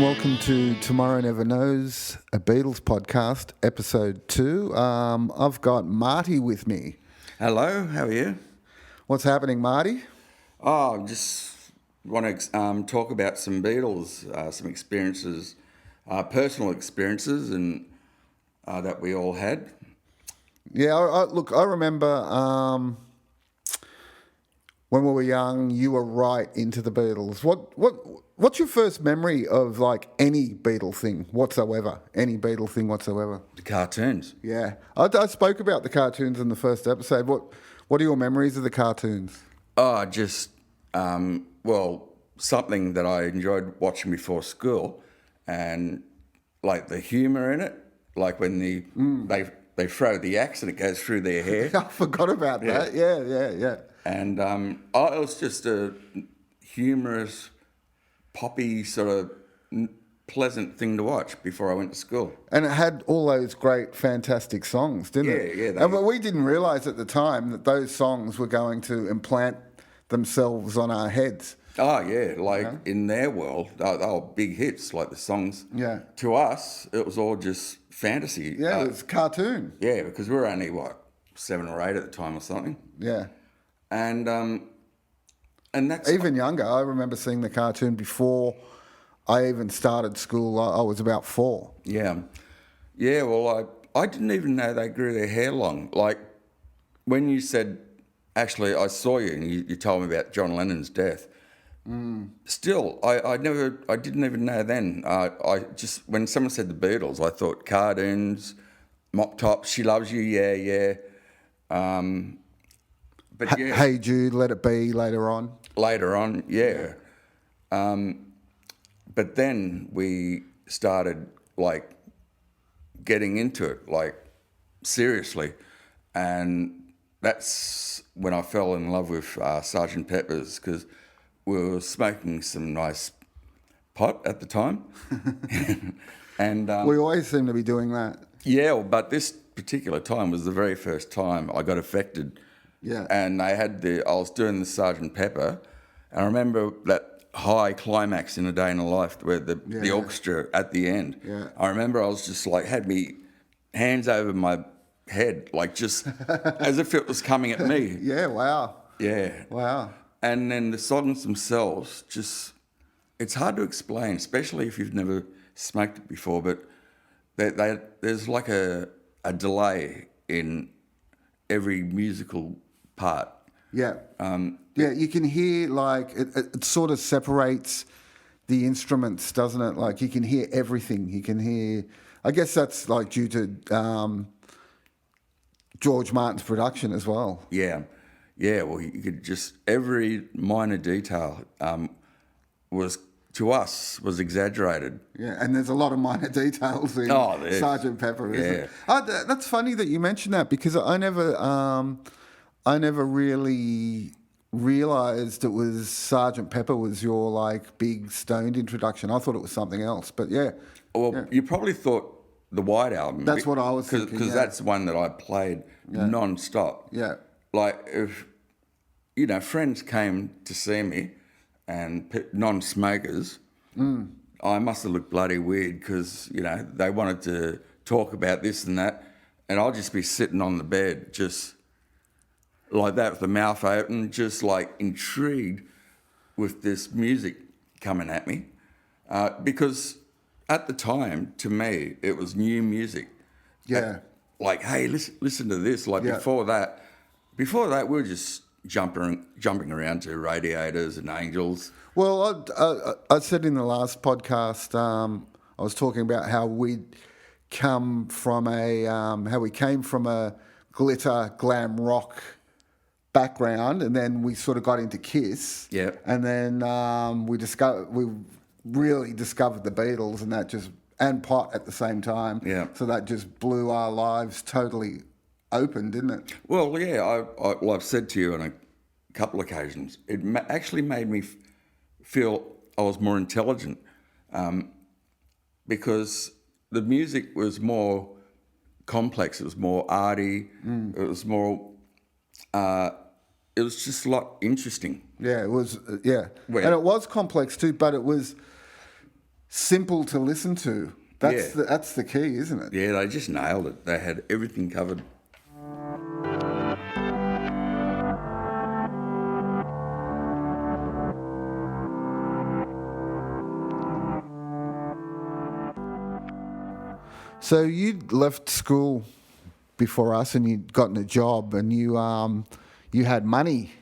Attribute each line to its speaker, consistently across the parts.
Speaker 1: Welcome to Tomorrow Never Knows, a Beatles podcast, episode 2. I've got Marty with me.
Speaker 2: Hello, how are you?
Speaker 1: What's happening, Marty?
Speaker 2: Oh, just want to talk about some Beatles, some experiences, personal experiences, and that we all had.
Speaker 1: Yeah, I remember when we were young, you were right into the Beatles. What's your first memory of like any Beatle thing whatsoever? Any Beatle thing whatsoever?
Speaker 2: The cartoons.
Speaker 1: Yeah, I spoke about the cartoons in the first episode. What are your memories of the cartoons?
Speaker 2: Oh, just something that I enjoyed watching before school, and like the humour in it, like when they throw the axe and it goes through their hair.
Speaker 1: I forgot about that. Yeah.
Speaker 2: And it was just a humorous, poppy sort of pleasant thing to watch before I went to school.
Speaker 1: And it had all those great, fantastic songs, didn't it?
Speaker 2: Yeah.
Speaker 1: But we didn't realise at the time that those songs were going to implant themselves on our heads.
Speaker 2: Oh, yeah, in their world, they were big hits, like the songs.
Speaker 1: Yeah.
Speaker 2: To us, it was all just fantasy.
Speaker 1: Yeah, it was cartoon.
Speaker 2: Yeah, because we were only, 7 or 8 at the time or something.
Speaker 1: Yeah.
Speaker 2: And that's...
Speaker 1: Even younger, I remember seeing the cartoon before I even started school. I was about 4.
Speaker 2: Yeah. Yeah, well, I didn't even know they grew their hair long. Like, when you said, actually, I saw you and you told me about John Lennon's death. Still, I didn't even know then. I just, when someone said the Beatles, I thought cartoons, Mop Top, She Loves You, yeah. But yeah.
Speaker 1: Hey Jude, Let It Be later on.
Speaker 2: Later on, yeah. But then we started getting into it seriously, and that's when I fell in love with Sgt. Pepper's, because we were smoking some nice pot at the time. And
Speaker 1: We always seem to be doing that.
Speaker 2: yeah, but this particular time was the very first time I got affected.
Speaker 1: Yeah.
Speaker 2: And I was doing the Sgt. Pepper, and I remember that high climax in A Day in the Life where the orchestra at the end.
Speaker 1: Yeah.
Speaker 2: I remember I was just had me hands over my head, just as if it was coming at me.
Speaker 1: Yeah, wow.
Speaker 2: Yeah.
Speaker 1: Wow.
Speaker 2: And then the songs themselves, it's hard to explain, especially if you've never smoked it before, but there's like a delay in every musical part.
Speaker 1: Yeah. You can hear it sort of separates the instruments, doesn't it? Like you can hear everything. You can hear, I guess that's due to George Martin's production as well.
Speaker 2: Yeah. Yeah, well, you could every minor detail was exaggerated.
Speaker 1: Yeah, and there's a lot of minor details in Sgt. Pepper, isn't it? Oh, that's funny that you mentioned that, because I never really realised it was Sgt. Pepper was your big stoned introduction. I thought it was something else, but yeah.
Speaker 2: Well, you probably thought the White Album.
Speaker 1: That's what I was thinking.
Speaker 2: Because that's the one that I played non-stop.
Speaker 1: Yeah.
Speaker 2: If, friends came to see me and non-smokers, I must have looked bloody weird because, they wanted to talk about this and that, and I'll just be sitting on the bed just like that with the mouth open, just intrigued with this music coming at me. Because at the time, to me, it was new music.
Speaker 1: Yeah.
Speaker 2: Hey, listen to this. Before that, we were just jumping around to Radiators and Angels.
Speaker 1: Well, I said in the last podcast, I was talking about how we came from a glitter glam rock background, and then we sort of got into Kiss.
Speaker 2: Yeah.
Speaker 1: And then we really discovered the Beatles, and pot at the same time.
Speaker 2: Yeah.
Speaker 1: So that just blew our lives totally open, didn't it?
Speaker 2: Well, yeah, I've said to you on a couple of occasions, it actually made me feel I was more intelligent, because the music was more complex. It was more arty. It was more. It was just a lot interesting.
Speaker 1: Yeah, it was. And it was complex too, but it was simple to listen to. That's
Speaker 2: Yeah.
Speaker 1: that's the key, isn't it?
Speaker 2: Yeah, they just nailed it. They had everything covered.
Speaker 1: So you left school before us, and you'd gotten a job, and you had money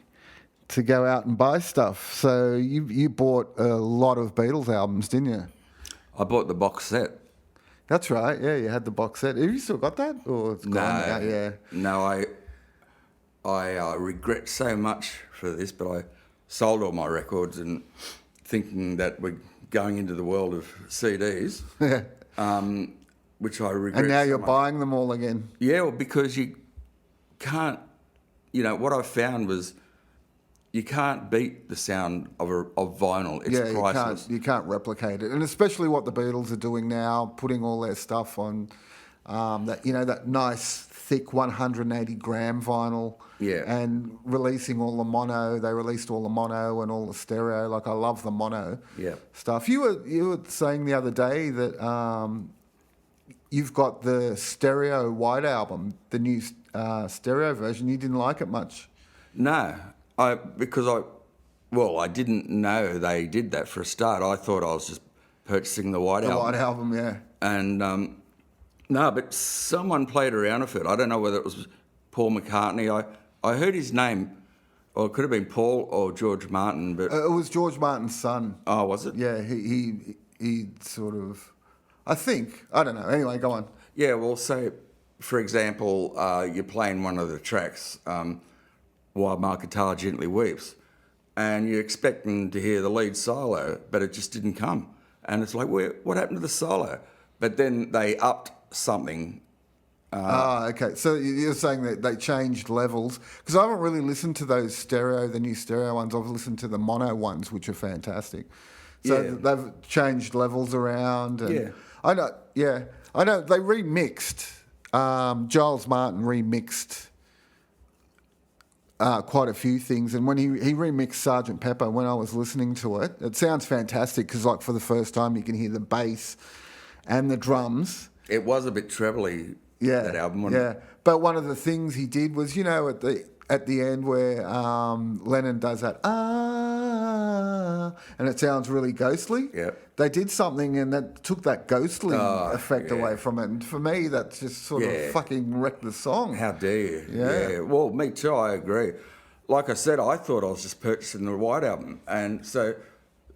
Speaker 1: to go out and buy stuff. So you bought a lot of Beatles albums, didn't you?
Speaker 2: I bought the box set.
Speaker 1: That's right. Yeah, you had the box set. Have you still got that, or it's gone now? Yeah.
Speaker 2: No, I regret so much for this, but I sold all my records and thinking that we're going into the world of CDs, which I regret.
Speaker 1: And now
Speaker 2: so
Speaker 1: you're
Speaker 2: much.
Speaker 1: buying them all again.
Speaker 2: Yeah, well, because you can't. What I found was you can't beat the sound of vinyl. It's priceless.
Speaker 1: You can't replicate it, and especially what the Beatles are doing now, putting all their stuff on that nice thick 180 gram vinyl.
Speaker 2: Yeah.
Speaker 1: And releasing all the mono. They released all the mono and all the stereo. Like, I love the mono stuff. You were saying the other day that you've got the stereo white album, the new stereo version. You didn't like it much.
Speaker 2: No, because I didn't know they did that for a start. I thought I was just purchasing the white album.
Speaker 1: The white album, yeah.
Speaker 2: And no, but someone played around with it. I don't know whether it was Paul McCartney. I heard his name, or it could have been Paul or George Martin, but
Speaker 1: It was George Martin's son.
Speaker 2: oh, was it?
Speaker 1: Yeah, he sort of, I think, I don't know. Anyway, go on.
Speaker 2: Yeah, well, say, for example, you're playing one of the tracks, While My Guitar Gently Weeps, and you're expecting to hear the lead solo, but it just didn't come. And it's like, what happened to the solo? But then they upped something.
Speaker 1: Okay. So you're saying that they changed levels? Because I haven't really listened to the new stereo ones. I've listened to the mono ones, which are fantastic. So they've changed levels around. And
Speaker 2: Yeah.
Speaker 1: I know. They remixed. Giles Martin remixed quite a few things, and when he remixed Sgt. Pepper, when I was listening to it, it sounds fantastic because, like, for the first time, you can hear the bass and the drums.
Speaker 2: It was a bit trebly, that album. Wasn't it?
Speaker 1: But one of the things he did was, at the end where Lennon does that and it sounds really ghostly.
Speaker 2: Yeah.
Speaker 1: They did something and that took that ghostly effect away from it. And for me, that just sort of fucking wrecked the song.
Speaker 2: How dare you?
Speaker 1: Yeah.
Speaker 2: Well, me too, I agree. Like I said, I thought I was just purchasing the white album. And so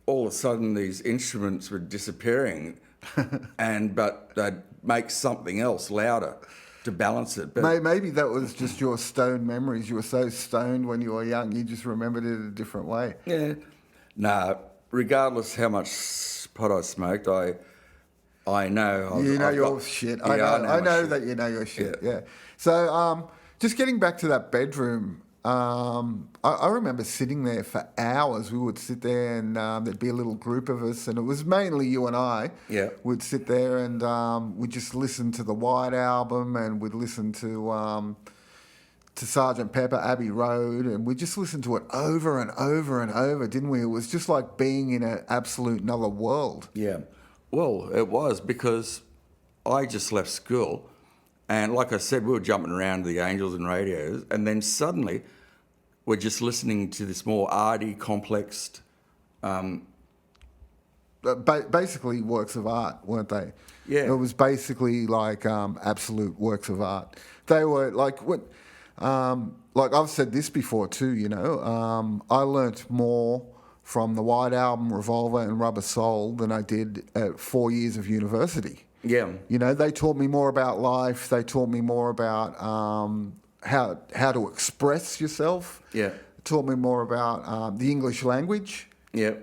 Speaker 2: all of a sudden these instruments were disappearing but they'd make something else louder to balance it. But
Speaker 1: Maybe that was just your stoned memories. You were so stoned when you were young, you just remembered it a different way.
Speaker 2: yeah, no, regardless how much pot I smoked, I know.
Speaker 1: You know
Speaker 2: I've
Speaker 1: your
Speaker 2: got-
Speaker 1: shit.
Speaker 2: Yeah,
Speaker 1: I know
Speaker 2: my
Speaker 1: that
Speaker 2: shit.
Speaker 1: you know your shit. Yeah. So just getting back to that bedroom, I remember sitting there for hours. We would sit there and there'd be a little group of us, and it was mainly you and I.
Speaker 2: Yeah.
Speaker 1: We'd sit there and we'd just listen to the White Album, and we'd listen to Sgt. Pepper, Abbey Road, and we just listened to it over and over and over, didn't we? It was just like being in an absolute another world.
Speaker 2: Yeah. Well, it was because I just left school, and like I said, we were jumping around to the Angels and radios, and then suddenly we're just listening to this more arty, complex.
Speaker 1: Basically works of art, weren't they?
Speaker 2: Yeah.
Speaker 1: It was basically like absolute works of art. They were like like I've said this before too. I learnt more from the White Album, Revolver, and Rubber Soul than I did at 4 years of university.
Speaker 2: Yeah.
Speaker 1: They taught me more about life. They taught me more about how to express yourself.
Speaker 2: Yeah.
Speaker 1: Taught me more about the English language.
Speaker 2: Yeah.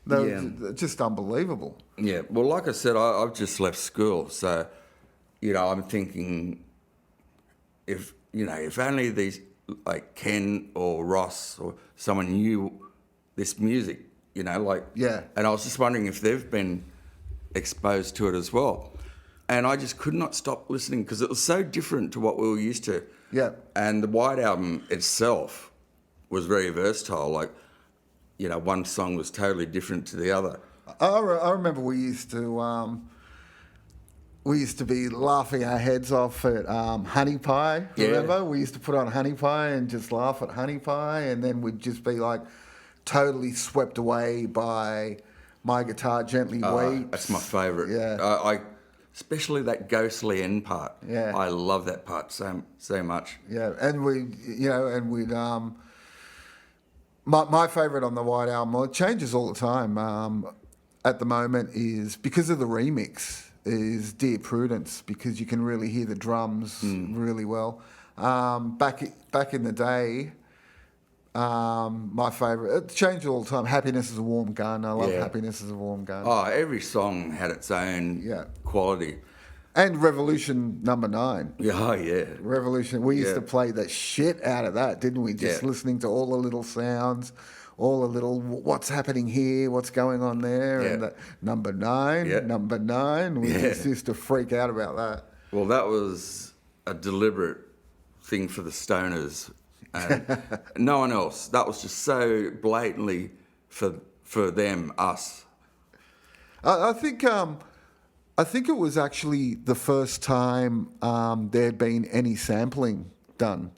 Speaker 1: They're just unbelievable.
Speaker 2: Yeah. Well, like I said, I've just left school, so I'm thinking if only these like Ken or Ross or someone knew this music, And I was just wondering if they've been exposed to it as well. And I just could not stop listening because it was so different to what we were used to.
Speaker 1: Yeah.
Speaker 2: And the White Album itself was very versatile. Like, one song was totally different to the other.
Speaker 1: I remember we used to be laughing our heads off at Honey Pie. Remember? We used to put on Honey Pie and just laugh at Honey Pie, and then we'd just be like totally swept away by My Guitar Gently Weeps.
Speaker 2: That's my favourite.
Speaker 1: Yeah.
Speaker 2: I especially that ghostly end part.
Speaker 1: Yeah.
Speaker 2: I love that part so much.
Speaker 1: Yeah, and we'd my favourite on the White Album, well, it changes all the time. At the moment is because of the remix. Is Dear Prudence, because you can really hear the drums really well. Back in the day, my favourite, it changed all the time. Happiness is a Warm Gun. I love Happiness is a Warm Gun.
Speaker 2: Oh, every song had its own quality.
Speaker 1: And Revolution number 9.
Speaker 2: Oh, yeah.
Speaker 1: Revolution. We used to play the shit out of that, didn't we? Just listening to all the little sounds, all the little what's happening here, what's going on there, and the number 9, number 9. We just used to freak out about that.
Speaker 2: Well, that was a deliberate thing for the Stoners, and no one else. That was just so blatantly for them, us.
Speaker 1: I think it was actually the first time there'd been any sampling done.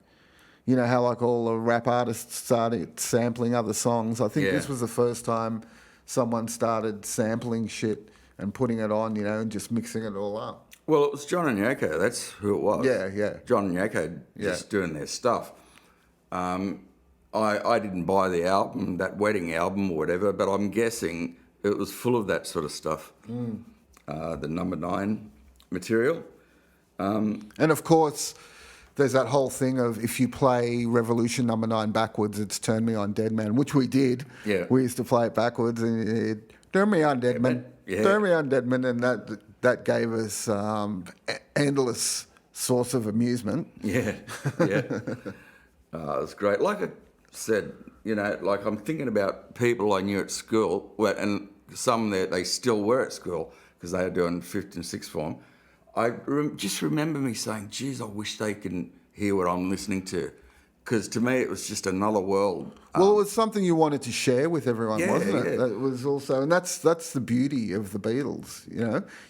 Speaker 1: You know how like all the rap artists started sampling other songs. I think this was the first time someone started sampling shit and putting it on, and just mixing it all up.
Speaker 2: Well, it was John and Yoko. That's who it was.
Speaker 1: Yeah.
Speaker 2: John and Yoko just doing their stuff. I didn't buy the album, that wedding album or whatever, but I'm guessing it was full of that sort of stuff. The number 9 material.
Speaker 1: And of course, there's that whole thing of if you play Revolution number 9 backwards, it's Turn Me On Dead Man, which we did.
Speaker 2: Yeah.
Speaker 1: We used to play it backwards and Turn Me On Dead Man.
Speaker 2: Yeah.
Speaker 1: Turn Me On Dead Man, and that gave us endless source of amusement.
Speaker 2: Yeah. It was great. Like I said, like I'm thinking about people I knew at school, and some they still were at school because they were doing 5th and 6th form. I just remember me saying, geez, I wish they could hear what I'm listening to. Because to me, it was just another world.
Speaker 1: Well, it was something you wanted to share with everyone, wasn't it?
Speaker 2: Yeah.
Speaker 1: That was also, and that's the beauty of the Beatles,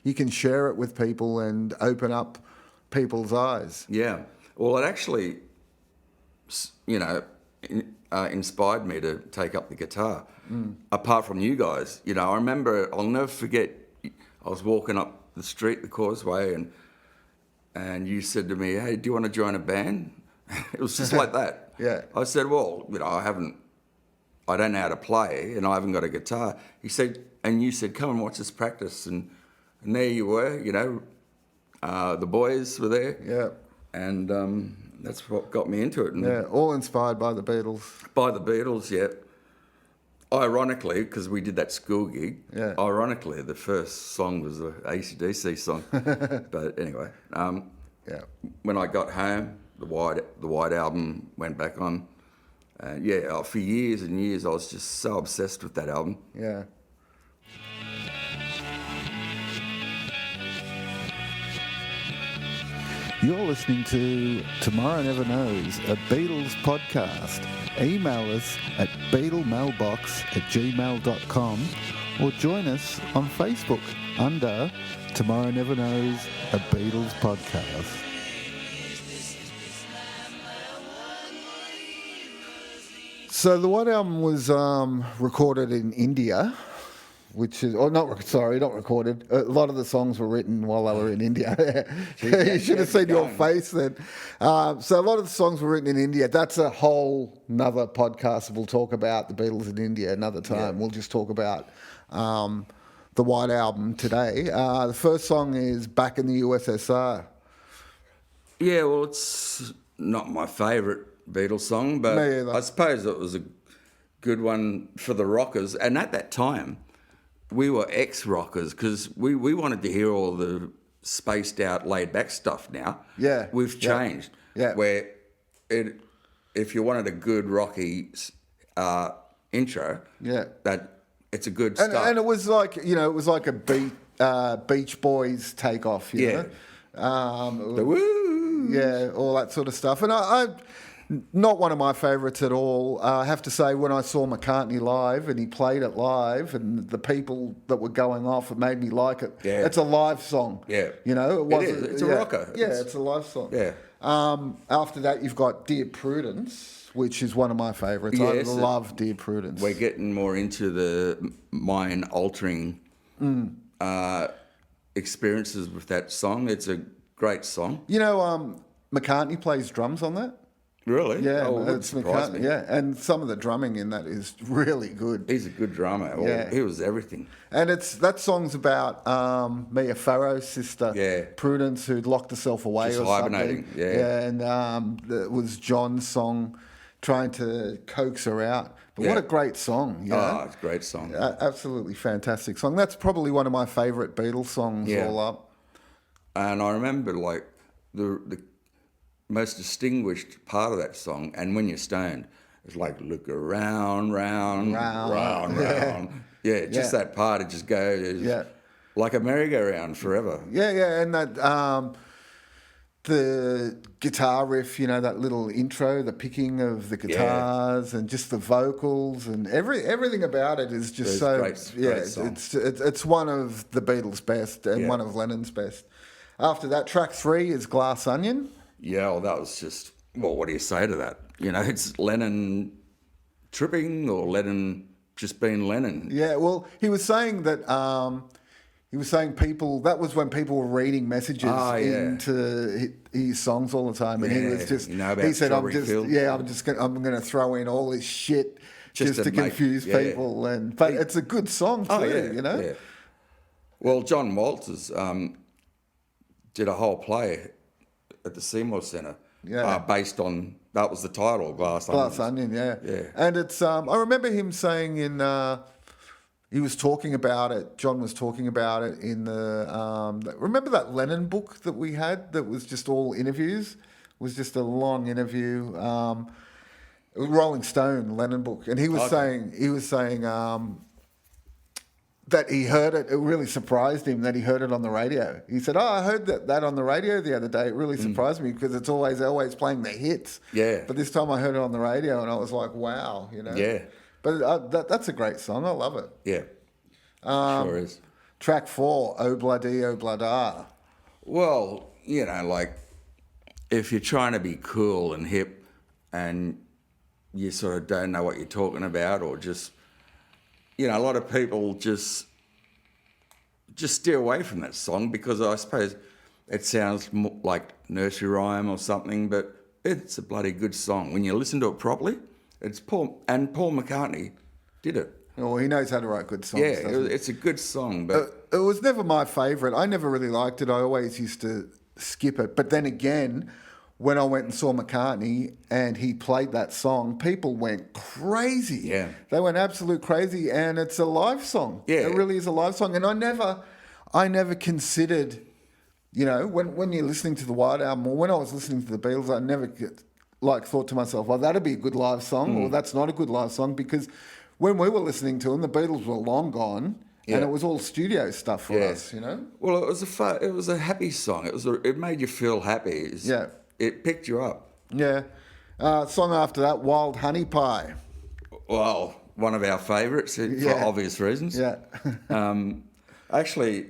Speaker 1: You can share it with people and open up people's eyes.
Speaker 2: Yeah. Well, it actually, inspired me to take up the guitar. Apart from you guys, I remember, I'll never forget, I was walking up the street, the Causeway, and you said to me, hey, do you want to join a band? It was just like that.
Speaker 1: Yeah.
Speaker 2: I said, well, I don't know how to play, and I haven't got a guitar. He said, and you said, come and watch us practice, and there you were, the boys were there.
Speaker 1: Yeah.
Speaker 2: And that's what got me into it. And
Speaker 1: all inspired by the Beatles.
Speaker 2: By the Beatles, yeah. Ironically, because we did that school gig, ironically, the first song was the AC/DC song. But anyway, when I got home, the White Album went back on. For years and years, I was just so obsessed with that album.
Speaker 1: Yeah. You're listening to Tomorrow Never Knows, a Beatles podcast. Email us at beatlemailbox@gmail.com or join us on Facebook under Tomorrow Never Knows, a Beatles podcast. So the White Album was recorded in India, which is, not recorded. A lot of the songs were written while they were in India. You should have seen your face then. So a lot of the songs were written in India. That's a whole nother podcast. We'll talk about the Beatles in India another time. Yeah. We'll just talk about the White Album today. The first song is Back in the USSR.
Speaker 2: Yeah, well, it's not my favourite Beatles song, but I suppose it was a good one for the rockers. And at that time, we were ex-rockers because we wanted to hear all the spaced out, laid back stuff now.
Speaker 1: Yeah.
Speaker 2: We've changed.
Speaker 1: Yeah.
Speaker 2: Where if you wanted a good rocky intro, that it's a good start.
Speaker 1: And it was like, a Beach Boys takeoff, you know?
Speaker 2: The woo!
Speaker 1: Yeah, all that sort of stuff. And Not one of my favourites at all. I have to say, when I saw McCartney live and he played it live, and the people that were going off, it made me like it.
Speaker 2: Yeah.
Speaker 1: It's a live song.
Speaker 2: Yeah.
Speaker 1: You know,
Speaker 2: It
Speaker 1: wasn't.
Speaker 2: is. It's a rocker.
Speaker 1: Yeah, it's a live song.
Speaker 2: Yeah.
Speaker 1: After that, you've got Dear Prudence, which is one of my favourites.
Speaker 2: Yes,
Speaker 1: I love Dear Prudence.
Speaker 2: We're getting more into the mind-altering experiences with that song. It's a great song.
Speaker 1: You know, McCartney plays drums on that.
Speaker 2: Really?
Speaker 1: Yeah,
Speaker 2: Oh, it
Speaker 1: it's
Speaker 2: surprised
Speaker 1: McCartney.
Speaker 2: me.
Speaker 1: Yeah, and some of the drumming in that is really good.
Speaker 2: He's a good drummer.
Speaker 1: Yeah.
Speaker 2: He was everything.
Speaker 1: And that song's about Mia Farrow's sister,
Speaker 2: Yeah.
Speaker 1: Prudence, who'd locked herself away
Speaker 2: Just
Speaker 1: or
Speaker 2: hibernating,
Speaker 1: something.
Speaker 2: yeah.
Speaker 1: And it was John's song, trying to coax her out. But what
Speaker 2: Yeah.
Speaker 1: a great song! You know?
Speaker 2: Oh, it's a great song.
Speaker 1: Absolutely fantastic song. That's probably one of my favourite Beatles songs.
Speaker 2: Yeah.
Speaker 1: All up.
Speaker 2: And I remember like the most distinguished part of that song, and when you're stoned, it's like look around, round. Yeah, just
Speaker 1: Yeah.
Speaker 2: that part, it just goes
Speaker 1: Yeah.
Speaker 2: like a merry-go-round forever.
Speaker 1: Yeah, and that the guitar riff, you know, that little intro, the picking of the guitars, and just the vocals and everything about it is just
Speaker 2: It's
Speaker 1: so
Speaker 2: great song.
Speaker 1: It's one of the Beatles' best and
Speaker 2: Yeah.
Speaker 1: one of Lennon's best. After that, track 3 is Glass Onion.
Speaker 2: Yeah, well, that was just, well, what do you say to that? You know, it's Lennon tripping or Lennon just being Lennon.
Speaker 1: Yeah, well, he was saying that people, that was when people were reading messages into his songs all the time, and he was just,
Speaker 2: you know about
Speaker 1: he said,
Speaker 2: Strawberry Fields?
Speaker 1: I'm going to throw in all this shit just to
Speaker 2: make-
Speaker 1: confuse people, but it's a good song too, you know.
Speaker 2: Yeah. Well, John Walters did a whole play at the Seymour Centre, based on, that was the title, Glass
Speaker 1: Onion, yeah. And it's I remember him saying he was talking about it. John was talking about it in the remember that Lennon book that we had that was just all interviews. It was just a long interview. Rolling Stone Lennon book, and he was saying that he heard it. It really surprised him that he heard it on the radio. He said, "Oh, I heard that on the radio the other day. It really surprised me because it's always playing the hits.
Speaker 2: Yeah.
Speaker 1: But this time I heard it on the radio, and I was like, wow, you know.
Speaker 2: Yeah.
Speaker 1: But that's a great song. I love it.
Speaker 2: Yeah. Sure is.
Speaker 1: Track 4, Obladi Oblada.
Speaker 2: Well, you know, like, if you're trying to be cool and hip and you sort of don't know what you're talking about, or just, you know, a lot of people just steer away from that song because I suppose it sounds like nursery rhyme or something, but it's a bloody good song. When you listen to it properly, it's Paul McCartney did it.
Speaker 1: Oh, he knows how to write good songs.
Speaker 2: Yeah,
Speaker 1: doesn't he?
Speaker 2: it's a good song, but
Speaker 1: It was never my favourite. I never really liked it. I always used to skip it. But then again, when I went and saw McCartney and he played that song, people went crazy.
Speaker 2: Yeah.
Speaker 1: They went absolute crazy, and it's a live song.
Speaker 2: Yeah.
Speaker 1: It really is a live song. And I never considered, you know, when you're listening to the White Album, or when I was listening to the Beatles, I never thought to myself, well, that'd be a good live song, or that's not a good live song, because when we were listening to them, the Beatles were long gone.
Speaker 2: Yeah.
Speaker 1: And it was all studio stuff for us, you know.
Speaker 2: well, it was a happy song. It made you feel happy. It picked you up.
Speaker 1: Yeah. Song after that, Wild Honey Pie.
Speaker 2: Well, one of our favourites for obvious reasons.
Speaker 1: Yeah.
Speaker 2: Actually,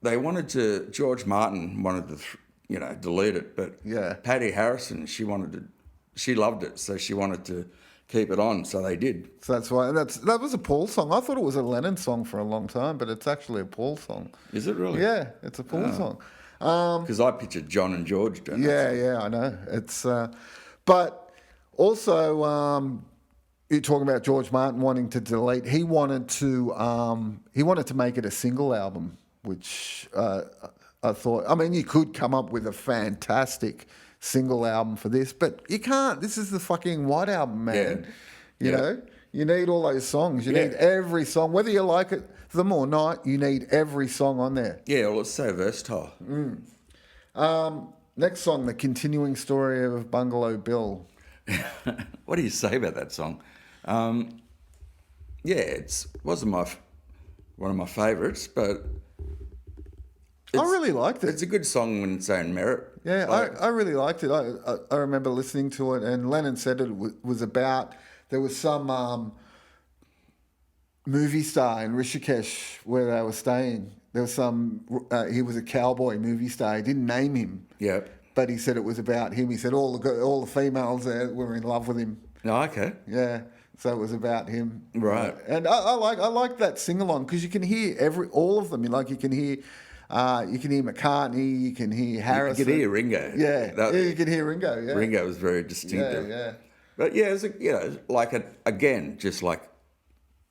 Speaker 2: George Martin wanted to, delete it, but Patty Harrison, she loved it, so she wanted to keep it on, so they did.
Speaker 1: So that's why that was a Paul song. I thought it was a Lennon song for a long time, but it's actually a Paul song.
Speaker 2: Is it really?
Speaker 1: Yeah, it's a Paul song.
Speaker 2: Because I pictured John and George doing that.
Speaker 1: Yeah, I know. It's, but also, you're talking about George Martin wanting to delete. He wanted to make it a single album, which I thought. I mean, you could come up with a fantastic single album for this, but you can't. This is the fucking White Album, man. You know, you need all those songs. You need every song, whether you like them or not. You need every song on there.
Speaker 2: Yeah, well, it's so versatile.
Speaker 1: Next song, The Continuing Story of Bungalow Bill.
Speaker 2: What do you say about that song? It wasn't one of my favourites, but
Speaker 1: I really liked it.
Speaker 2: It's a good song in its own merit.
Speaker 1: Yeah, I really liked it. I remember listening to it, and Lennon said it was about, there was some movie star in Rishikesh where they were staying. There was he was a cowboy movie star. He didn't name him.
Speaker 2: Yeah.
Speaker 1: But he said it was about him. He said all the females there were in love with him.
Speaker 2: Oh, okay.
Speaker 1: Yeah. So it was about him.
Speaker 2: Right.
Speaker 1: And I like that sing along because you can hear all of them. Like you can hear McCartney, you can hear Harrison.
Speaker 2: You can hear Ringo.
Speaker 1: Yeah. You can hear Ringo. Yeah.
Speaker 2: Ringo was very distinctive.
Speaker 1: Yeah.
Speaker 2: But yeah, it's just like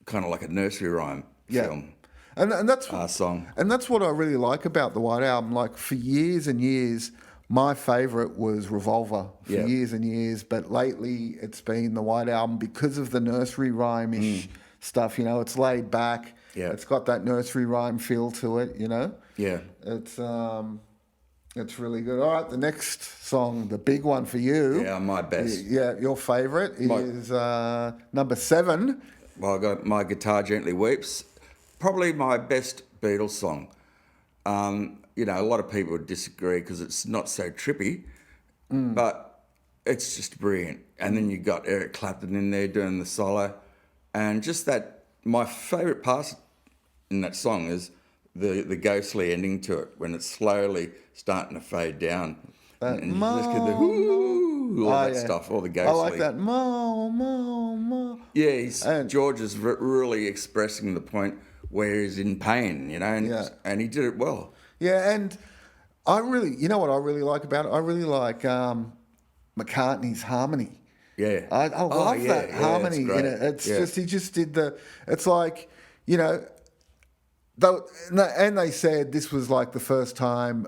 Speaker 2: kind of like a nursery rhyme film.
Speaker 1: And that's
Speaker 2: song.
Speaker 1: And that's what I really like about the White Album. Like for years and years, my favourite was Revolver for years and years, but lately it's been the White Album because of the nursery rhyme-ish stuff. You know, it's laid back.
Speaker 2: Yeah.
Speaker 1: It's got that nursery rhyme feel to it. You know.
Speaker 2: Yeah.
Speaker 1: It's really good. All right, the next song, the big one for you.
Speaker 2: Yeah, my best.
Speaker 1: Yeah, your favourite is number 7.
Speaker 2: Well, I got My Guitar Gently Weeps. Probably my best Beatles song. You know, a lot of people would disagree because it's not so trippy, but it's just brilliant. And then you got Eric Clapton in there doing the solo, and just that. My favourite part in that song is the ghostly ending to it when it's slowly starting to fade down, and you just get the whoo, all that stuff, all the ghostly.
Speaker 1: I like that. Mo.
Speaker 2: Yeah, George is really expressing the point where he's in pain, you know, and he did it well. Yeah,
Speaker 1: and you know what I really like about it? I really like McCartney's harmony.
Speaker 2: Yeah.
Speaker 1: I love that harmony in it. It's just, he just did it's like, you know, and they said this was like the first time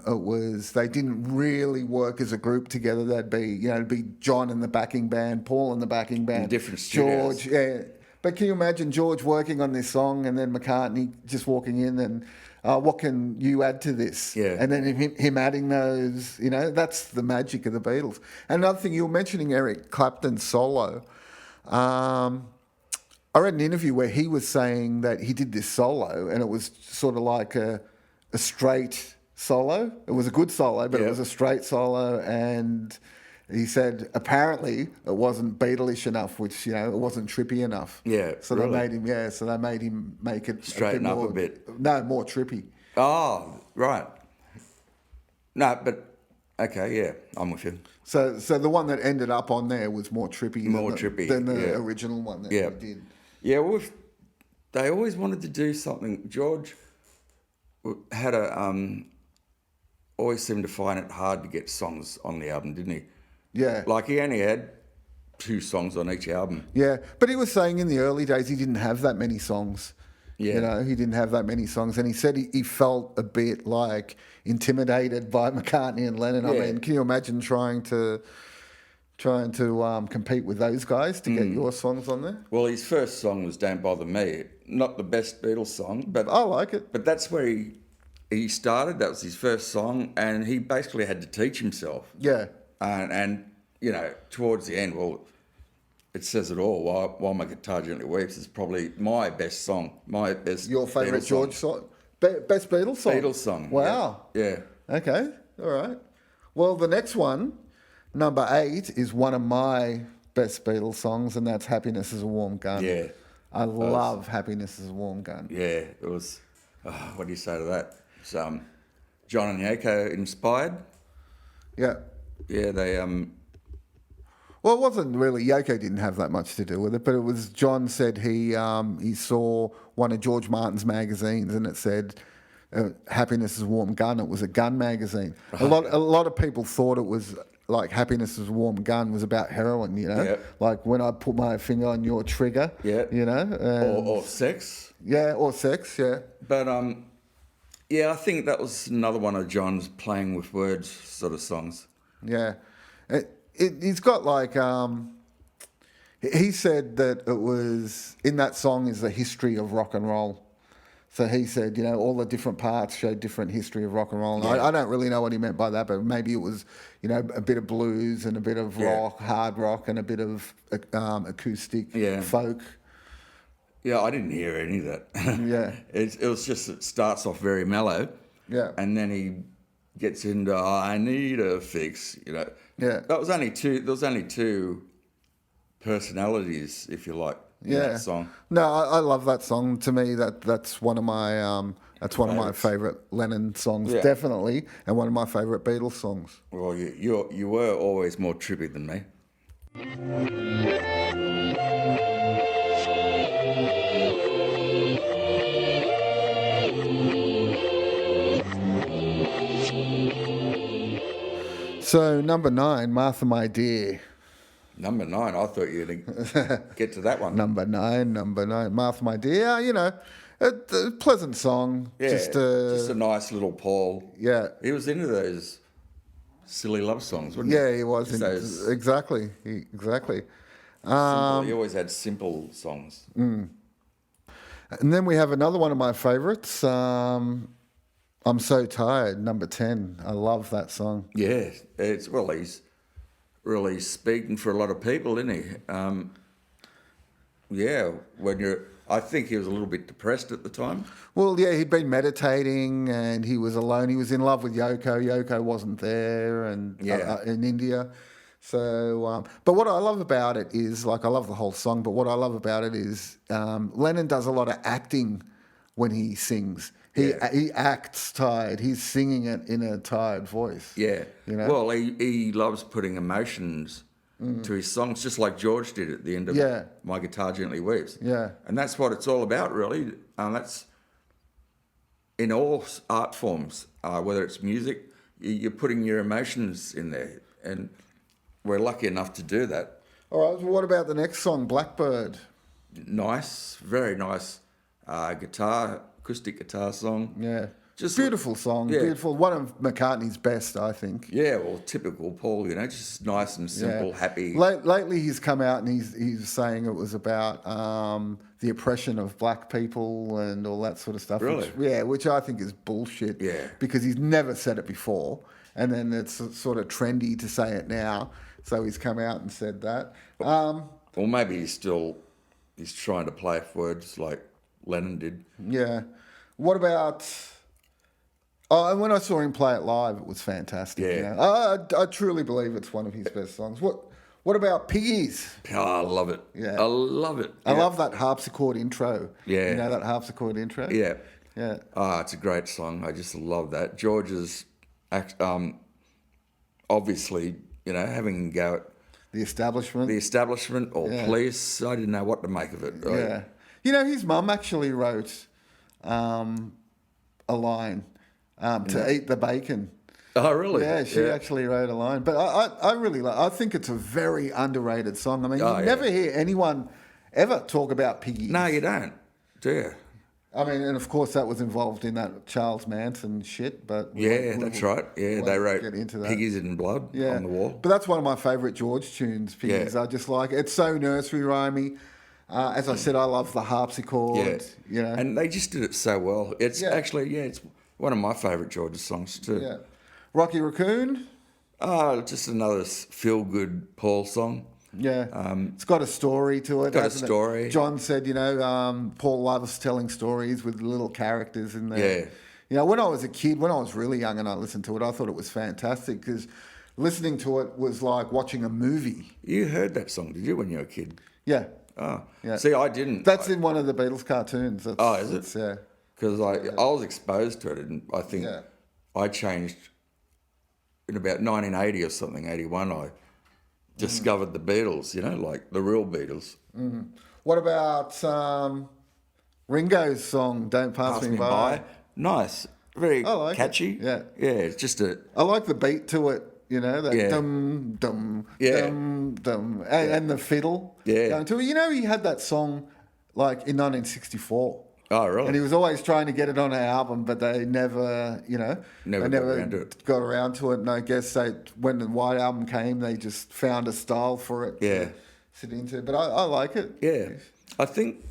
Speaker 1: they didn't really work as a group together. There'd be John in the backing band, Paul in the backing band,
Speaker 2: in different studios.
Speaker 1: George, yeah. But can you imagine George working on this song and then McCartney just walking in and what can you add to this?
Speaker 2: Yeah.
Speaker 1: And then him adding those, you know, that's the magic of the Beatles. And another thing, you were mentioning Eric Clapton's solo. I read an interview where he was saying that he did this solo and it was sort of like a straight solo. It was a good solo, but it was a straight solo, and he said apparently it wasn't Beatlish enough, which, you know, it wasn't trippy enough.
Speaker 2: Yeah,
Speaker 1: so
Speaker 2: really?
Speaker 1: they made him make it
Speaker 2: straighten up a bit.
Speaker 1: No, more trippy.
Speaker 2: Oh, right. No, but okay, yeah, I'm with you.
Speaker 1: So the one that ended up on there was more trippy than the original one that he did.
Speaker 2: Yeah, well, they always wanted to do something. George had always seemed to find it hard to get songs on the album, didn't he?
Speaker 1: Yeah.
Speaker 2: Like he only had 2 songs on each album.
Speaker 1: Yeah, but he was saying in the early days he didn't have that many songs.
Speaker 2: Yeah.
Speaker 1: You know, he didn't have that many songs, and he said he felt a bit like intimidated by McCartney and Lennon.
Speaker 2: Yeah.
Speaker 1: I mean, can you imagine trying to compete with those guys to get your songs on there?
Speaker 2: Well, his first song was Don't Bother Me. Not the best Beatles song, but
Speaker 1: I like it.
Speaker 2: But that's where he started. That was his first song, and he basically had to teach himself.
Speaker 1: Yeah.
Speaker 2: And you know, towards the end, well, it says it all. While My Guitar Gently Weeps is probably my best song.
Speaker 1: Your favourite George song? Best Beatles song?
Speaker 2: Beatles song.
Speaker 1: Wow.
Speaker 2: Yeah.
Speaker 1: Okay. All right. Well, the next one, number 8, is one of my best Beatles songs, and that's Happiness is a Warm Gun.
Speaker 2: Yeah.
Speaker 1: I love Happiness is a Warm Gun.
Speaker 2: Yeah, it was. What do you say to that? It's John and Yoko inspired.
Speaker 1: Yeah.
Speaker 2: Yeah, they.
Speaker 1: Well, it wasn't really. Yoko didn't have that much to do with it, but it was. John said he saw one of George Martin's magazines, and it said "Happiness is a Warm Gun." It was a gun magazine. A lot of people thought it was like "Happiness is a Warm Gun" was about heroin. You know, like when I put my finger on your trigger.
Speaker 2: Yeah.
Speaker 1: You know,
Speaker 2: or sex.
Speaker 1: Yeah, or sex. Yeah.
Speaker 2: But yeah, I think that was another one of John's playing with words sort of songs.
Speaker 1: Yeah. He's got like, he said that it was, in that song is the history of rock and roll. So he said, you know, all the different parts show different history of rock and roll. And I don't really know what he meant by that, but maybe it was, you know, a bit of blues and a bit of rock, hard rock, and a bit of acoustic folk.
Speaker 2: Yeah, I didn't hear any of that.
Speaker 1: Yeah.
Speaker 2: It was just, it starts off very mellow,
Speaker 1: Yeah.
Speaker 2: And then he gets into I need a fix, you know.
Speaker 1: Yeah.
Speaker 2: There was only two personalities, if you like, in that song.
Speaker 1: No, I love that song. To me, that's one of my favorite Lennon songs,
Speaker 2: Yeah.
Speaker 1: definitely, and one of my favorite Beatles songs.
Speaker 2: Well, you were always more trippy than me.
Speaker 1: So number 9, Martha, My Dear.
Speaker 2: Number 9, I thought you'd get to that one.
Speaker 1: Number nine, Martha, My Dear. You know, a pleasant song.
Speaker 2: Yeah,
Speaker 1: just
Speaker 2: a nice little Paul.
Speaker 1: Yeah.
Speaker 2: He was into those silly love songs, wasn't he?
Speaker 1: Yeah, he was. Exactly.
Speaker 2: He always had simple songs.
Speaker 1: And then we have another one of my favourites, I'm So Tired, number 10. I love that song.
Speaker 2: Yeah, he's really speaking for a lot of people, isn't he? I think he was a little bit depressed at the time.
Speaker 1: Well, yeah, he'd been meditating and he was alone. He was in love with Yoko. Yoko wasn't there and in India. So, but what I love about it is, like, I love the whole song, but what I love about it is Lennon does a lot of acting when he sings. He acts tired. He's singing it in a tired voice.
Speaker 2: Yeah.
Speaker 1: You know?
Speaker 2: Well, he loves putting emotions to his songs, just like George did at the end of My Guitar Gently Weeps.
Speaker 1: Yeah.
Speaker 2: And that's what it's all about, really. That's in all art forms, whether it's music, you're putting your emotions in there. And we're lucky enough to do that.
Speaker 1: All right, well, what about the next song, Blackbird?
Speaker 2: Nice, very nice acoustic guitar song.
Speaker 1: Yeah.
Speaker 2: Just
Speaker 1: beautiful song, beautiful. One of McCartney's best, I think.
Speaker 2: Yeah, well, typical Paul, you know, just nice and simple, happy.
Speaker 1: Lately he's come out and he's saying it was about the oppression of black people and all that sort of stuff.
Speaker 2: Really?
Speaker 1: Which I think is bullshit.
Speaker 2: Yeah.
Speaker 1: Because he's never said it before. And then it's sort of trendy to say it now. So he's come out and said that.
Speaker 2: Well, maybe he's trying to play off words like Lennon did.
Speaker 1: Yeah. What about... Oh, and when I saw him play it live, it was fantastic.
Speaker 2: Yeah.
Speaker 1: You know? I truly believe it's one of his best songs. What about Piggies?
Speaker 2: Oh, I love it.
Speaker 1: Yeah.
Speaker 2: I love it.
Speaker 1: I love that harpsichord intro.
Speaker 2: Yeah.
Speaker 1: You know that harpsichord intro?
Speaker 2: Yeah.
Speaker 1: Yeah.
Speaker 2: Oh, it's a great song. I just love that. George's, obviously, you know, having a go at
Speaker 1: The Establishment.
Speaker 2: or Police. I didn't know what to make of it.
Speaker 1: Yeah. You know, his mum actually wrote a line to eat the bacon.
Speaker 2: Oh, really?
Speaker 1: Yeah, she actually wrote a line. But I really like. I think it's a very underrated song. I mean, you never hear anyone ever talk about Piggies.
Speaker 2: No, you don't, do you?
Speaker 1: I mean, and of course that was involved in that Charles Manson shit. But
Speaker 2: that's right. Yeah, they wrote
Speaker 1: get into that.
Speaker 2: Piggies in Blood on the wall.
Speaker 1: But that's one of my favourite George tunes. Piggies. I just like it. It's so nursery rhymey. As I said, I love the harpsichord.
Speaker 2: Yeah.
Speaker 1: You know,
Speaker 2: and they just did it so well. It's actually it's one of my favourite George songs too.
Speaker 1: Yeah. Rocky Raccoon.
Speaker 2: Just another feel-good Paul song.
Speaker 1: Yeah, it's got a story to it.
Speaker 2: Got a story.
Speaker 1: John said, you know, Paul loves telling stories with little characters in there.
Speaker 2: Yeah.
Speaker 1: You know, when I was a kid, when I was really young and I listened to it, I thought it was fantastic because listening to it was like watching a movie.
Speaker 2: You heard that song, did you, when you were a kid?
Speaker 1: Yeah.
Speaker 2: Oh,
Speaker 1: yeah.
Speaker 2: See, I didn't.
Speaker 1: That's in one of the Beatles cartoons.
Speaker 2: Is it?
Speaker 1: Yeah.
Speaker 2: Because I was exposed to it, and I think I changed in about 1980 or something, 81. I discovered the Beatles, you know, like the real Beatles.
Speaker 1: Mm-hmm. What about Ringo's song "Don't Pass Me By"?
Speaker 2: Nice, very catchy.
Speaker 1: It. Yeah,
Speaker 2: it's just
Speaker 1: I like the beat to it. You know, that dum dum dum dum, and the fiddle.
Speaker 2: Yeah.
Speaker 1: Going to it. You know, he had that song like in 1964.
Speaker 2: Oh, really?
Speaker 1: And he was always trying to get it on an album, but they never, you know,
Speaker 2: never
Speaker 1: got around to it. And I guess when the White Album came, they just found a style for it to sit into. But I like it.
Speaker 2: Yeah. I think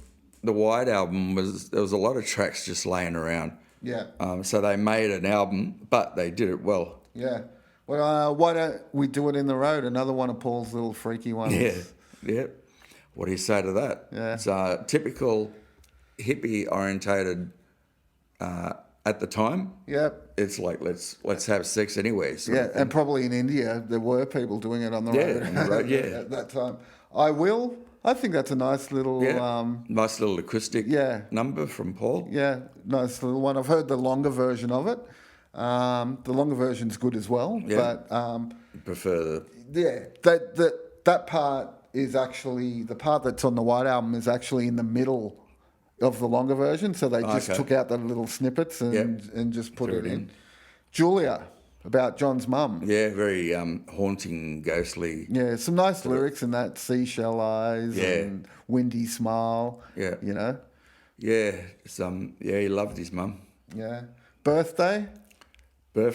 Speaker 2: the White Album there was a lot of tracks just laying around.
Speaker 1: Yeah.
Speaker 2: So they made an album, but they did it well.
Speaker 1: Yeah. Well, why don't we do it in the road? Another one of Paul's little freaky ones.
Speaker 2: Yeah. What do you say to that?
Speaker 1: Yeah.
Speaker 2: It's a typical hippie-orientated at the time, it's like let's have sex anyway.
Speaker 1: Yeah, and probably in India there were people doing it on the road.
Speaker 2: On the road,
Speaker 1: at that time. I think that's a nice little.
Speaker 2: Nice little acoustic number from Paul.
Speaker 1: Yeah, nice little one. I've heard the longer version of it. The longer version's good as well.
Speaker 2: Yeah.
Speaker 1: But
Speaker 2: prefer
Speaker 1: that part is actually the part that's on the White Album is actually in the middle of the longer version. So they just took out the little snippets and just put it in. Julia, about John's mum.
Speaker 2: Yeah, very haunting, ghostly.
Speaker 1: Yeah, some nice lyrics in that. Seashell eyes and windy smile.
Speaker 2: Yeah.
Speaker 1: You know?
Speaker 2: Yeah, he loved his mum.
Speaker 1: Yeah. Birthday?
Speaker 2: I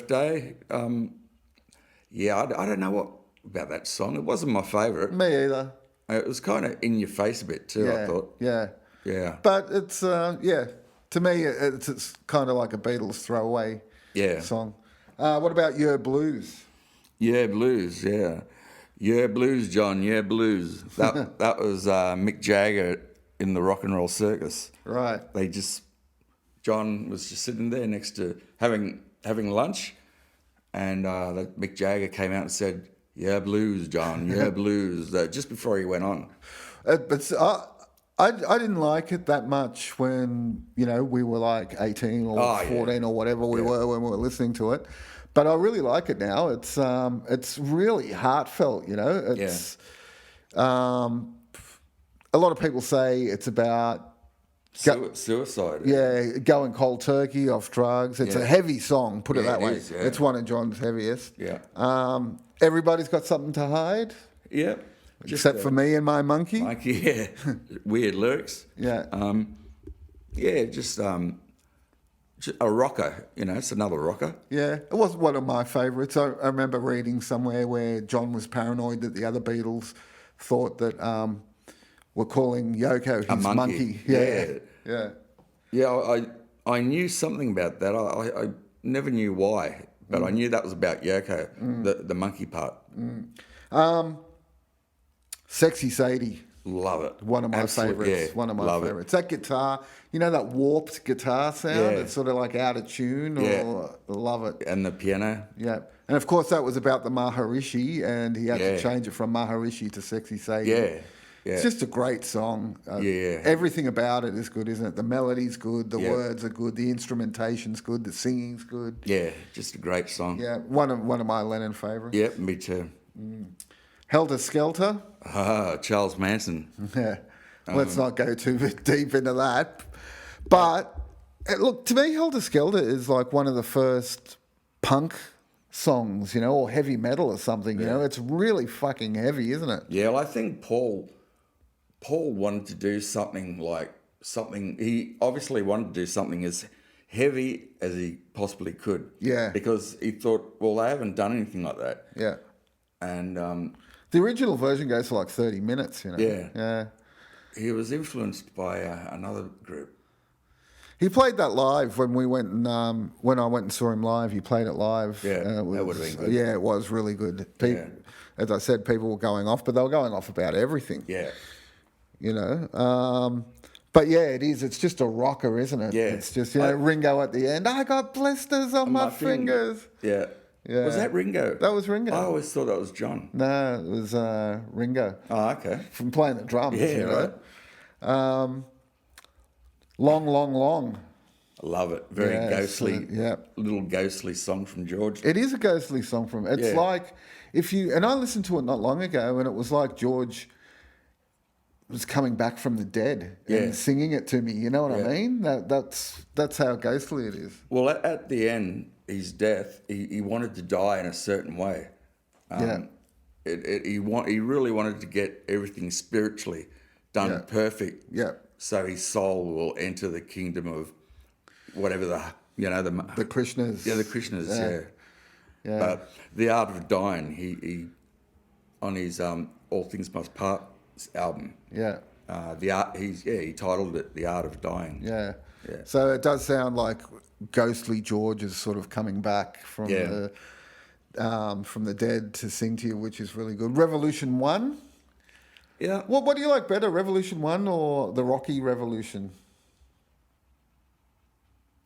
Speaker 2: don't know what about that song. It wasn't my favourite.
Speaker 1: Me either.
Speaker 2: It was kind of in your face a bit too, I thought.
Speaker 1: Yeah. But it's, to me, it's kind of like a Beatles throwaway song. What about Your Blues?
Speaker 2: Yeah, blues, yeah. Yeah, blues, John, yeah, blues. That was Mick Jagger in the Rock and Roll Circus.
Speaker 1: Right.
Speaker 2: John was just sitting there next to having lunch, and Mick Jagger came out and said, "Yeah, blues, John, yeah, blues," just before he went on.
Speaker 1: But I didn't like it that much when, we were like 18 or 14 or whatever we were when we were listening to it. But I really like it now. It's really heartfelt, It's a lot of people say it's about
Speaker 2: suicide.
Speaker 1: Yeah, going cold turkey off drugs. It's a heavy song, put it that way.
Speaker 2: Is,
Speaker 1: It's one of John's heaviest.
Speaker 2: Yeah.
Speaker 1: Everybody's got something to hide.
Speaker 2: Yeah.
Speaker 1: Except for me and my monkey.
Speaker 2: Weird lyrics.
Speaker 1: Yeah.
Speaker 2: Just a rocker, it's another rocker.
Speaker 1: Yeah, it was one of my favourites. I remember reading somewhere where John was paranoid that the other Beatles thought that were calling Yoko his monkey.
Speaker 2: Yeah, I knew something about that. I never knew why, but I knew that was about Yoko, the monkey part.
Speaker 1: Sexy Sadie.
Speaker 2: Love it.
Speaker 1: One of my favourites.
Speaker 2: Yeah,
Speaker 1: one of my favourites. That guitar, that warped guitar sound. It's sort of like out of tune. Love it.
Speaker 2: And the piano.
Speaker 1: Yeah. And of course that was about the Maharishi, and he had to change it from Maharishi to Sexy Sadie.
Speaker 2: Yeah.
Speaker 1: It's just a great song. Everything about it is good, isn't it? The melody's good, the words are good, the instrumentation's good, the singing's good.
Speaker 2: Yeah, just a great song.
Speaker 1: Yeah, one of my Lennon favourites.
Speaker 2: Yep, me too.
Speaker 1: Helter Skelter.
Speaker 2: Charles Manson.
Speaker 1: Yeah. Let's not go too deep into that. But look, to me, Helter Skelter is like one of the first punk songs, or heavy metal or something. It's really fucking heavy, isn't it?
Speaker 2: Yeah, well, I think Paul wanted to do something. He obviously wanted to do something as heavy as he possibly could.
Speaker 1: Yeah.
Speaker 2: Because he thought, well, they haven't done anything like that.
Speaker 1: Yeah.
Speaker 2: And
Speaker 1: the original version goes for like 30 minutes,
Speaker 2: Yeah. He was influenced by another group.
Speaker 1: He played that live when we went and when I went and saw him live. He played it live.
Speaker 2: Yeah, that would have been good.
Speaker 1: Yeah, it was really good. As I said, people were going off, but they were going off about everything.
Speaker 2: Yeah.
Speaker 1: But yeah, it is. It's just a rocker, isn't it?
Speaker 2: Yeah.
Speaker 1: It's just Ringo at the end. I got blisters on my fingers.
Speaker 2: Yeah. Yeah. Was that Ringo?
Speaker 1: That was Ringo.
Speaker 2: I always thought that was John.
Speaker 1: No, it was Ringo.
Speaker 2: Oh, okay.
Speaker 1: From playing the drums.
Speaker 2: Yeah,
Speaker 1: right. Long, Long, Long.
Speaker 2: I love it. Very ghostly. Little ghostly song from George.
Speaker 1: It is a ghostly song from. It's like and I listened to it not long ago, and it was like George was coming back from the dead and singing it to me. You know what I mean? That's how ghostly it is.
Speaker 2: Well, at the end, his death, he wanted to die in a certain way. He really wanted to get everything spiritually done perfect.
Speaker 1: Yeah.
Speaker 2: So his soul will enter the kingdom of whatever the
Speaker 1: Krishnas.
Speaker 2: Yeah, the Krishnas. Yeah. But the art of dying, he on his All Things Must Pass album.
Speaker 1: Yeah.
Speaker 2: He titled it The Art of Dying.
Speaker 1: Yeah. So it does sound like ghostly George is sort of coming back from the dead to sing to you, which is really good. Revolution 1.
Speaker 2: Yeah.
Speaker 1: What do you like better, Revolution 1 or the Rocky Revolution?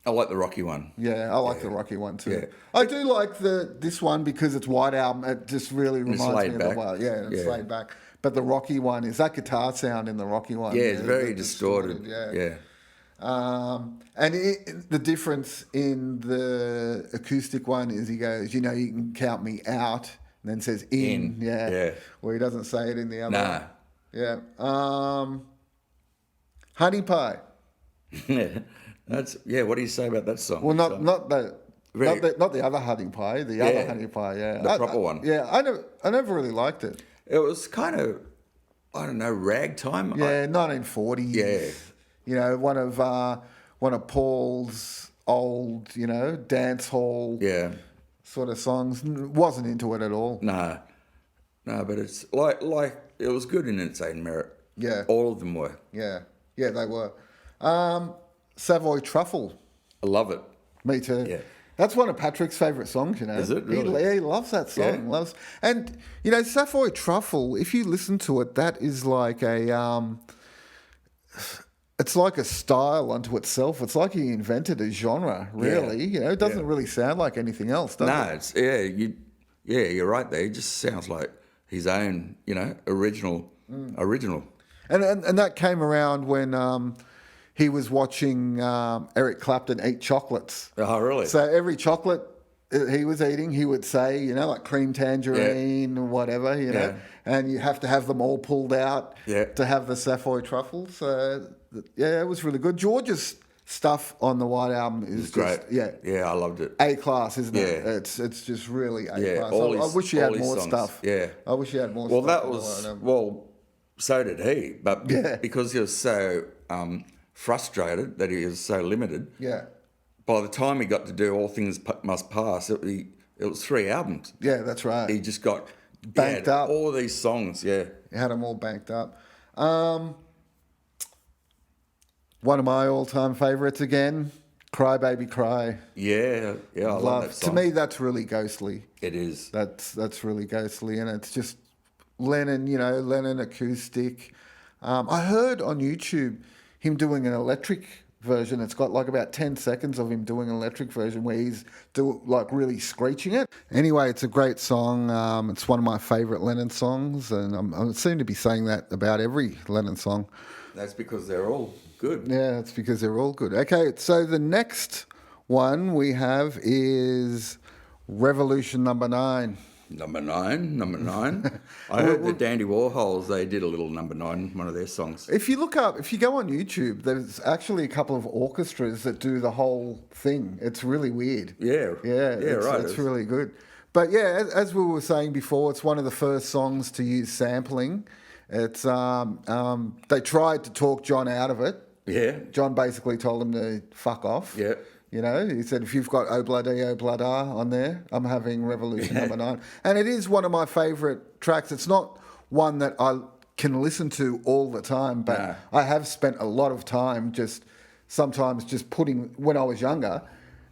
Speaker 2: I like the Rocky one.
Speaker 1: Yeah, I like the Rocky one too.
Speaker 2: Yeah.
Speaker 1: I do like this one because it's White Album. It just really reminds me of the White. Yeah, and it's laid back. But the Rocky one is that guitar sound in the Rocky one.
Speaker 2: Yeah, it's very distorted.
Speaker 1: Yeah. And the difference in the acoustic one is he goes, you know, you can count me out, and then says in. Yeah. Where he doesn't say it in the other one. Yeah. Honey Pie.
Speaker 2: What do you say about that song?
Speaker 1: Well, not the other Honey Pie, other Honey Pie,
Speaker 2: the proper one.
Speaker 1: Yeah, I never really liked it.
Speaker 2: It was kind of, I don't know, ragtime.
Speaker 1: Yeah, 1940s.
Speaker 2: Yeah,
Speaker 1: you know, one of Paul's old, you know, dance hall. Sort of songs. Wasn't into it at all.
Speaker 2: No, but it's like it was good in its own merit.
Speaker 1: Yeah,
Speaker 2: all of them were.
Speaker 1: Yeah, they were. Savoy Truffle.
Speaker 2: I love it.
Speaker 1: Me too.
Speaker 2: Yeah.
Speaker 1: That's one of Patrick's favourite songs, you know.
Speaker 2: Is it really?
Speaker 1: He loves that song. And, you know, Savoy Truffle, if you listen to it, that is like it's like a style unto itself. It's like he invented a genre, really. You know, it doesn't really sound like anything else, does it?
Speaker 2: You're right there. It just sounds like his own, you know, original.
Speaker 1: And that came around when he was watching Eric Clapton eat chocolates.
Speaker 2: Oh, really?
Speaker 1: So every chocolate he was eating, he would say, you know, like cream tangerine or whatever, you know, and you have to have them all pulled out to have the Savoy Truffle. So, it was really good. George's stuff on the White Album is
Speaker 2: great.
Speaker 1: Just,
Speaker 2: I loved it.
Speaker 1: A-class, isn't it? It's just really A-class. I wish he had more
Speaker 2: songs.
Speaker 1: stuff.
Speaker 2: Yeah.
Speaker 1: I wish he had more
Speaker 2: well,
Speaker 1: stuff.
Speaker 2: That was, so did he, but because he was so frustrated that he was so limited.
Speaker 1: Yeah.
Speaker 2: By the time he got to do All Things Must Pass, it was 3 albums.
Speaker 1: Yeah, that's right.
Speaker 2: He just got
Speaker 1: banked up.
Speaker 2: All these songs, He
Speaker 1: had them all banked up. One of my all-time favourites again, Cry Baby Cry.
Speaker 2: Yeah, I love that song.
Speaker 1: To me, that's really ghostly.
Speaker 2: It is.
Speaker 1: That's really ghostly, and it's just Lennon acoustic. I heard on YouTube him doing an electric version. It's got like about 10 seconds of him doing an electric version where he's really screeching it. Anyway, it's a great song. It's one of my favourite Lennon songs, and I seem to be saying that about every Lennon song.
Speaker 2: That's because they're all good.
Speaker 1: Yeah, it's because they're all good. Okay, so the next one we have is Revolution Number 9.
Speaker 2: Number nine. I heard the Dandy Warhols, they did a little Number 9, one of their songs.
Speaker 1: If you go on YouTube, there's actually a couple of orchestras that do the whole thing. It's really weird.
Speaker 2: Right.
Speaker 1: It's really good. But yeah, as we were saying before, it's one of the first songs to use sampling. It's they tried to talk John out of it.
Speaker 2: Yeah.
Speaker 1: John basically told him to fuck off.
Speaker 2: Yeah.
Speaker 1: You know, he said, if you've got Oh Bloody Oh Blood on there, I'm having Revolution Number 9. And it is one of my favourite tracks. It's not one that I can listen to all the time, but I have spent a lot of time sometimes putting, when I was younger,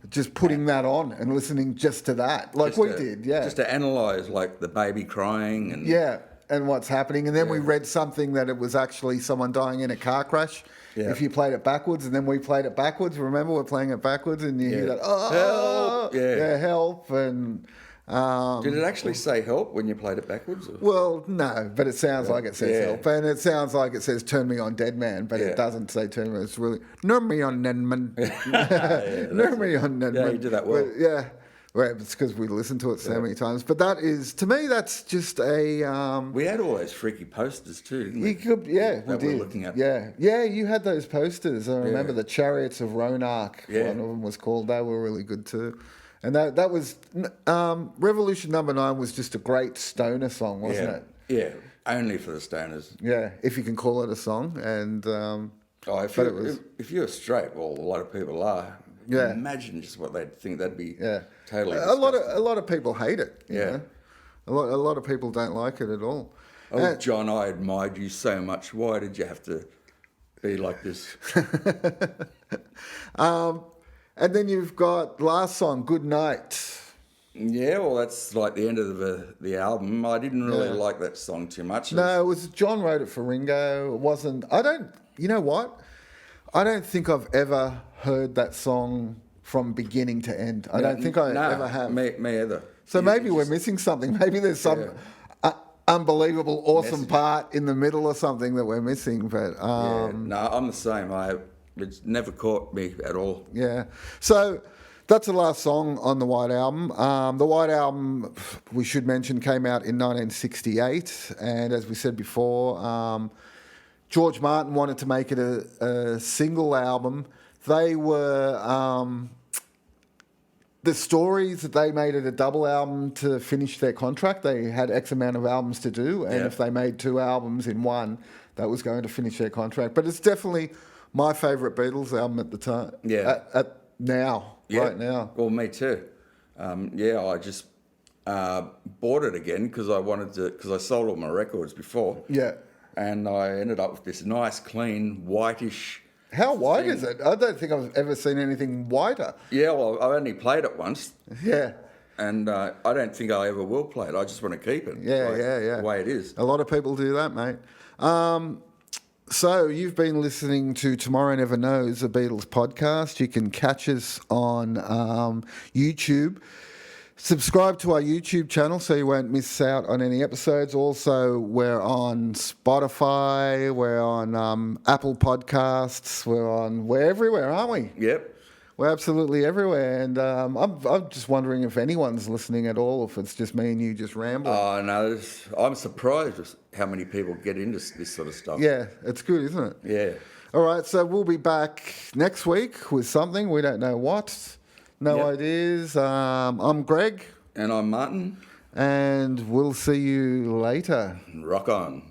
Speaker 1: just putting that on and listening just to that. Like we did,
Speaker 2: Just to analyse, like, the baby crying and...
Speaker 1: Yeah, and what's happening. And then we read something that it was actually someone dying in a car crash. Yeah. If you played it backwards, and then we played it backwards. Remember, we're playing it backwards, and you hear that,
Speaker 2: help!
Speaker 1: Help! And
Speaker 2: did it actually say help when you played it backwards? Or?
Speaker 1: Well, no, but it sounds like it says help, and it sounds like it says "Turn me on, dead man," but it doesn't say "Turn me." It's really "Turn me on, dead man." Turn me on, dead man.
Speaker 2: Yeah, you did that well.
Speaker 1: But, well, it's because we listened to it so many times. But that is, to me, that's just a...
Speaker 2: we had all those freaky posters too, didn't we?
Speaker 1: You could, we did.
Speaker 2: We're looking at.
Speaker 1: Yeah, you had those posters. I remember the Chariots of Ronak, one of them was called. They were really good too. And that was... Revolution Number 9 was just a great stoner song, wasn't it?
Speaker 2: Yeah, only for the stoners.
Speaker 1: Yeah, if you can call it a song. And
Speaker 2: if you're straight, well, a lot of people are.
Speaker 1: Yeah.
Speaker 2: Imagine just what they'd think. That'd be totally
Speaker 1: a lot of people hate it. You know? A lot of people don't like it at all.
Speaker 2: Oh, John, I admired you so much. Why did you have to be like this?
Speaker 1: And then you've got last song, Good Night.
Speaker 2: Yeah, well, that's like the end of the album. I didn't really like that song too much.
Speaker 1: No, it was John wrote it for Ringo. It wasn't. You know what? I don't think I've ever heard that song from beginning to end. I don't think I ever have.
Speaker 2: Me either.
Speaker 1: So maybe we're missing something. Maybe there's some unbelievable, awesome part in the middle or something that we're missing. But
Speaker 2: no, I'm the same. It's never caught me at all.
Speaker 1: Yeah. So that's the last song on the White Album. The White Album, we should mention, came out in 1968. And as we said before, George Martin wanted to make it a single album. They were... the stories that they made it a double album to finish their contract. They had X amount of albums to do. And if they made 2 albums in one, that was going to finish their contract. But it's definitely my favourite Beatles album at the time.
Speaker 2: Yeah.
Speaker 1: Right now.
Speaker 2: Well, me too. I just bought it again because I sold all my records before.
Speaker 1: Yeah.
Speaker 2: And I ended up with this nice, clean, whitish.
Speaker 1: How white is it? I don't think I've ever seen anything whiter.
Speaker 2: Yeah, well, I only played it once.
Speaker 1: Yeah.
Speaker 2: And I don't think I ever will play it. I just want to keep it.
Speaker 1: Yeah.
Speaker 2: The way it is.
Speaker 1: A lot of people do that, mate. So you've been listening to Tomorrow Never Knows, a Beatles podcast. You can catch us on YouTube. Subscribe to our YouTube channel so you won't miss out on any episodes. Also, we're on Spotify, we're on Apple Podcasts, we're everywhere, aren't we?
Speaker 2: Yep.
Speaker 1: We're absolutely everywhere, and I'm just wondering if anyone's listening at all, if it's just me and you just rambling.
Speaker 2: Oh, no, I'm surprised at how many people get into this sort of stuff.
Speaker 1: Yeah, it's good, isn't it?
Speaker 2: Yeah.
Speaker 1: All right, so we'll be back next week with something. We don't know what. No ideas. I'm Greg.
Speaker 2: And I'm Martin.
Speaker 1: And we'll see you later.
Speaker 2: Rock on.